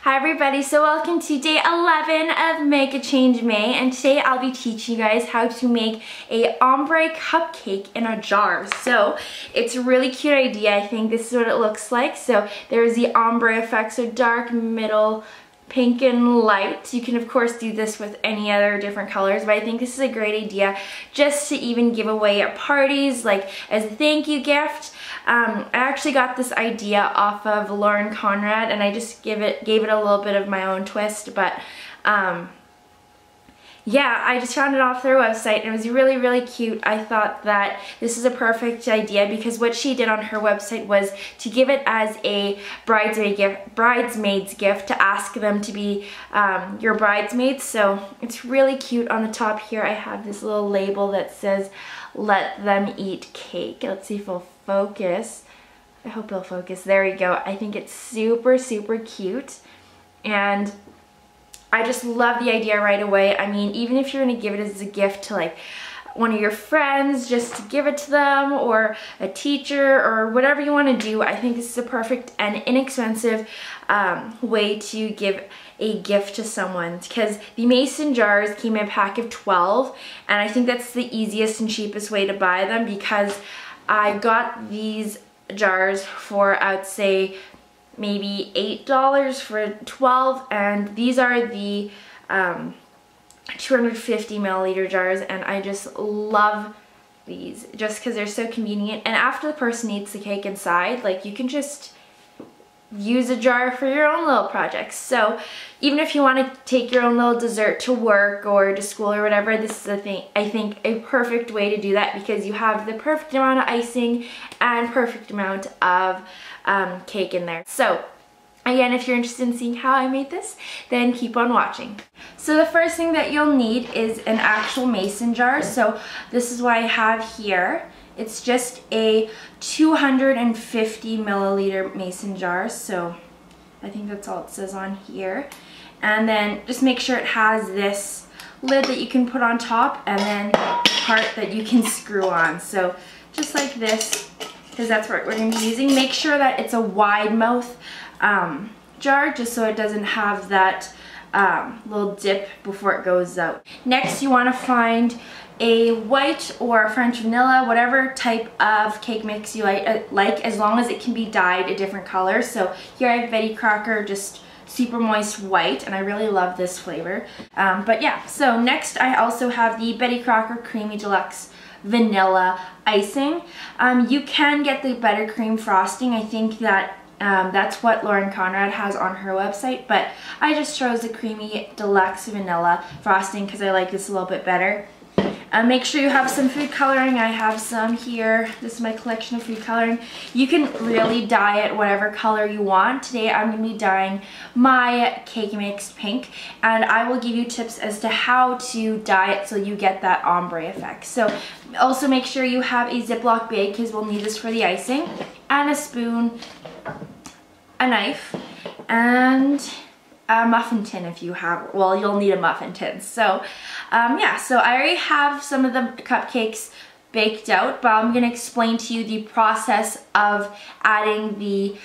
Hi everybody, so welcome to day 11 of Make a Change May, and today I'll be teaching you guys how to make a ombre cupcake in a jar. So it's a really cute idea. I think this is what it looks like. So there's the ombre effect, so dark, middle, pink, and light. You can of course do this with any other different colors, but I think this is a great idea just to even give away at parties, like as a thank you gift. I actually got this idea off of Lauren Conrad, and I just gave it a little bit of my own twist, but yeah, I just found it off their website and it was really cute. I thought that this is a perfect idea because what she did on her website was to give it as a bridesmaid's gift, to ask them to be your bridesmaids. So it's really cute. On the top here I have this little label that says "Let them eat cake." Let's see if it'll focus. I hope it'll focus. There we go. I think it's super cute, and I just love the idea right away. I mean, even if you're gonna give it as a gift to like one of your friends, just to give it to them, or a teacher, or whatever you want to do, I think this is a perfect and inexpensive way to give a gift to someone, because the mason jars came in a pack of 12, and I think that's the easiest and cheapest way to buy them, because I got these jars for, I would say, maybe $8 for 12, and these are the 250 milliliter jars, and I just love these just because they're so convenient. And after the person eats the cake inside, like, you can just use a jar for your own little projects. So even if you want to take your own little dessert to work or to school or whatever, this is I think a perfect way to do that, because you have the perfect amount of icing and perfect amount of cake in there. So again, if you're interested in seeing how I made this, then keep on watching. So the first thing that you'll need is an actual mason jar. So this is what I have here. It's just a 250 milliliter mason jar, so I think that's all it says on here. And then just make sure it has this lid that you can put on top, and then the part that you can screw on. So just like this, because that's what we're going to be using. Make sure that it's a wide mouth jar, just so it doesn't have that little dip before it goes out. Next, you want to find a white or French vanilla, whatever type of cake mix you like, as long as it can be dyed a different color. So here I have Betty Crocker, just super moist white, and I really love this flavor. But yeah, so next I also have the Betty Crocker Creamy Deluxe Vanilla Icing. You can get the buttercream frosting. I think that that's what Lauren Conrad has on her website, but I just chose the Creamy Deluxe Vanilla frosting because I like this a little bit better. Make sure you have some food coloring. I have some here. This is my collection of food coloring. You can really dye it whatever color you want. Today I'm going to be dyeing my cake mix pink, and I will give you tips as to how to dye it so you get that ombre effect. So also make sure you have a Ziploc bag, because we'll need this for the icing, and a spoon, a knife, and a muffin tin if you have, well, you'll need a muffin tin. So yeah, so I already have some of the cupcakes baked out, but I'm going to explain to you the process of adding the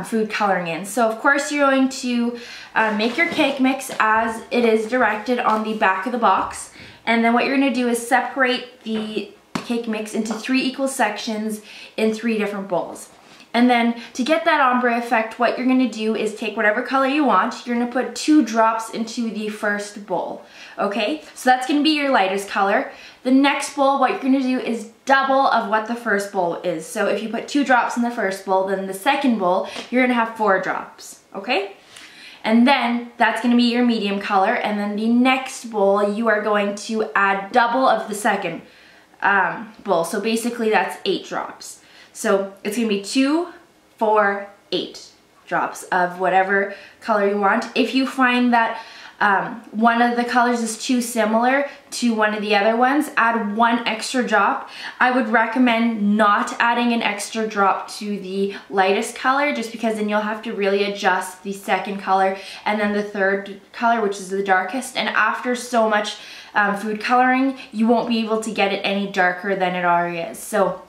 food coloring in. So of course you're going to make your cake mix as it is directed on the back of the box, and then what you're going to do is separate the cake mix into 3 equal sections in 3 different bowls. And then to get that ombre effect, what you're going to do is take whatever color you want. You're going to put 2 drops into the first bowl, okay? So that's going to be your lightest color. The next bowl, what you're going to do is double of what the first bowl is. So if you put 2 drops in the first bowl, then the second bowl, you're going to have 4 drops, okay? And then that's going to be your medium color. And then the next bowl, you are going to add double of the second bowl. So basically that's 8 drops. So it's going to be 2, 4, 8 drops of whatever color you want. If you find that one of the colors is too similar to one of the other ones, add 1 extra drop. I would recommend not adding an extra drop to the lightest color, just because then you'll have to really adjust the second color and then the third color, which is the darkest. And after so much food coloring, you won't be able to get it any darker than it already is. So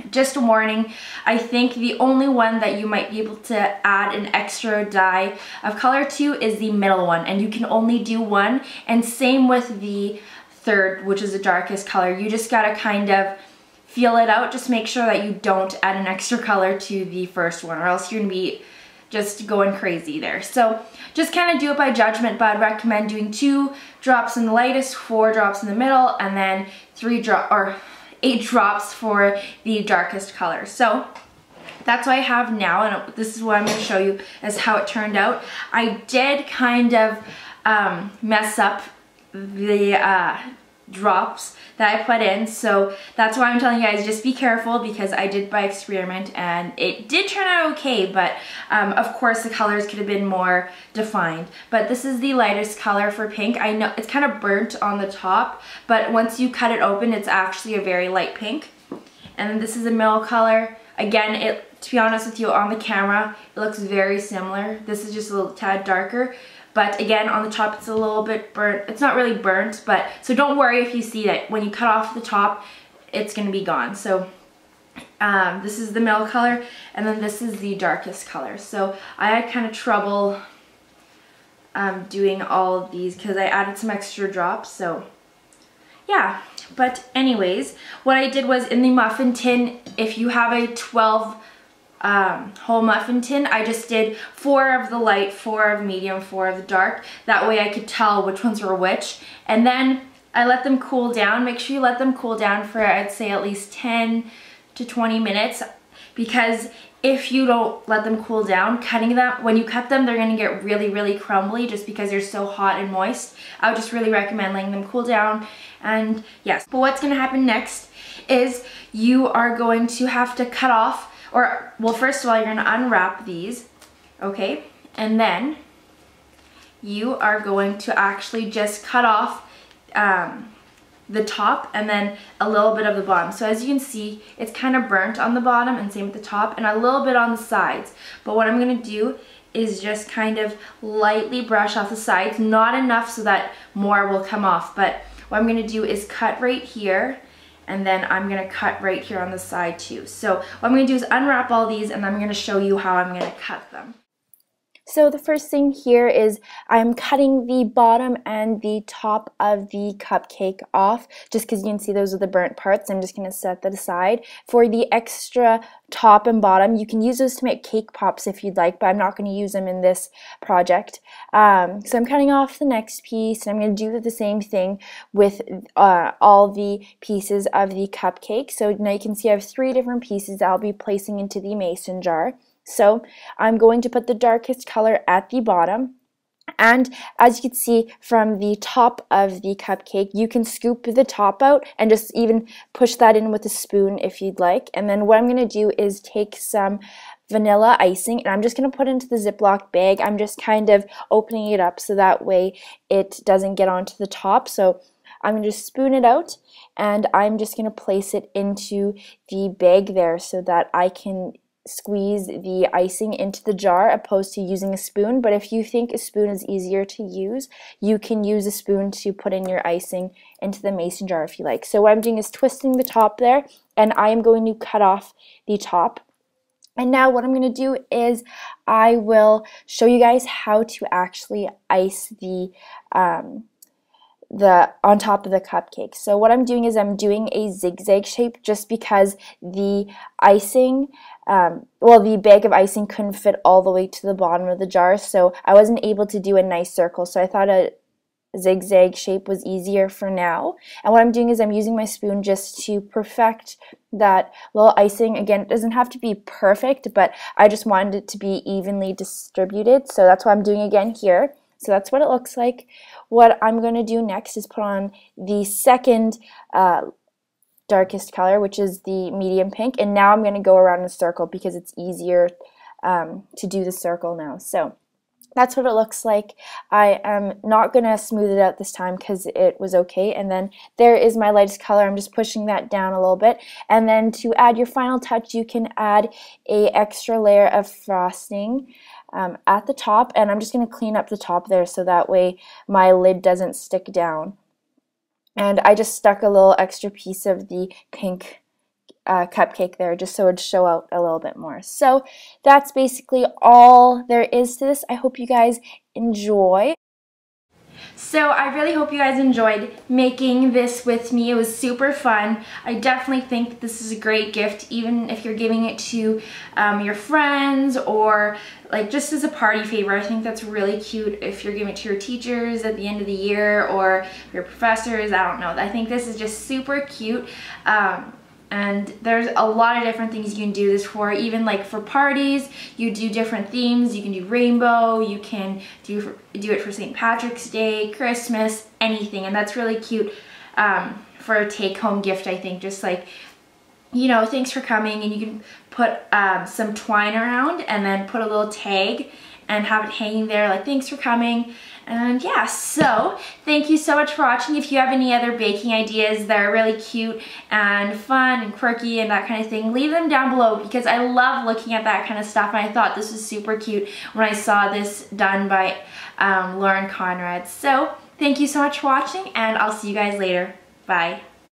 Just a warning, I think the only one that you might be able to add an extra dye of color to is the middle one, and you can only do one, and same with the third, which is the darkest color. You just gotta kind of feel it out. Just make sure that you don't add an extra color to the first one, or else you're gonna be just going crazy there. So just kind of do it by judgment, but I'd recommend doing 2 drops in the lightest, 4 drops in the middle, and then 8 drops for the darkest color. So that's what I have now, and this is what I'm going to show you as how it turned out. I did kind of mess up the drops that I put in, so that's why I'm telling you guys, just be careful, because I did by experiment and it did turn out okay, but of course the colors could have been more defined. But this is the lightest color for pink. I know it's kind of burnt on the top, but once you cut it open, it's actually a very light pink. And then this is the middle color. Again, to be honest with you, on the camera it looks very similar. This is just a little tad darker. But again, on the top it's a little bit burnt. It's not really burnt, but so don't worry if you see that when you cut off the top, it's gonna be gone. So this is the middle color, and then this is the darkest color. So I had kind of trouble doing all of these because I added some extra drops, so yeah. But anyways, what I did was in the muffin tin, if you have a 12 whole muffin tin, I just did 4 of the light, 4 of medium, 4 of the dark. That way I could tell which ones were which. And then I let them cool down. Make sure you let them cool down for, I'd say, at least 10 to 20 minutes, because if you don't let them cool down, cutting them, when you cut them, they're gonna get really, really crumbly just because they're so hot and moist. I would just really recommend letting them cool down. And yes, but what's gonna happen next is you are going to have to cut off, or, well, first of all, you're gonna unwrap these, okay? And then you are going to actually just cut off the top and then a little bit of the bottom. So as you can see, it's kind of burnt on the bottom, and same with the top, and a little bit on the sides. But what I'm gonna do is just kind of lightly brush off the sides, not enough so that more will come off, but what I'm gonna do is cut right here, and then I'm gonna cut right here on the side too. So what I'm gonna do is unwrap all these, and I'm gonna show you how I'm gonna cut them. So the first thing here is I'm cutting the bottom and the top of the cupcake off, just because you can see those are the burnt parts. I'm just gonna set that aside. For the extra top and bottom, you can use those to make cake pops if you'd like, but I'm not gonna use them in this project. So I'm cutting off the next piece, and I'm gonna do the same thing with all the pieces of the cupcake. So now you can see I have 3 different pieces that I'll be placing into the mason jar. So I'm going to put the darkest color at the bottom, and as you can see from the top of the cupcake, you can scoop the top out and just even push that in with a spoon if you'd like. And then what I'm going to do is take some vanilla icing, and I'm just going to put it into the Ziploc bag. I'm just kind of opening it up so that way it doesn't get onto the top. So I'm going to just spoon it out, and I'm just going to place it into the bag there so that I can squeeze the icing into the jar opposed to using a spoon. But if you think a spoon is easier to use, you can use a spoon to put in your icing into the mason jar if you like. So what I'm doing is twisting the top there, and I am going to cut off the top. And now what I'm going to do is I will show you guys how to actually ice the on top of the cupcake. So what I'm doing is I'm doing a zigzag shape, just because the icing, the bag of icing couldn't fit all the way to the bottom of the jar, so I wasn't able to do a nice circle. So I thought a zigzag shape was easier for now. And what I'm doing is I'm using my spoon just to perfect that little icing. Again, it doesn't have to be perfect, but I just wanted it to be evenly distributed. So that's what I'm doing again here. So that's what it looks like. What I'm going to do next is put on the second darkest color, which is the medium pink, and now I'm going to go around in a circle because it's easier to do the circle now. So that's what it looks like. I am not going to smooth it out this time because it was okay. And then there is my lightest color. I'm just pushing that down a little bit. And then to add your final touch, you can add a extra layer of frosting at the top, and I'm just going to clean up the top there so that way my lid doesn't stick down. And I just stuck a little extra piece of the pink cupcake there, just so it would show out a little bit more. So that's basically all there is to this. I hope you guys enjoy. So I really hope you guys enjoyed making this with me. It was super fun. I definitely think this is a great gift, even if you're giving it to your friends or like just as a party favor. I think that's really cute if you're giving it to your teachers at the end of the year or your professors. I don't know. I think this is just super cute. And there's a lot of different things you can do this for. Even like for parties, you do different themes. You can do rainbow, you can do it for St. Patrick's Day, Christmas, anything. And that's really cute for a take-home gift, I think. Just like, you know, thanks for coming, and you can put some twine around and then put a little tag and have it hanging there like, thanks for coming. And yeah, so thank you so much for watching. If you have any other baking ideas that are really cute and fun and quirky and that kind of thing, leave them down below, because I love looking at that kind of stuff, and I thought this was super cute when I saw this done by Lauren Conrad. So thank you so much for watching, and I'll see you guys later. Bye.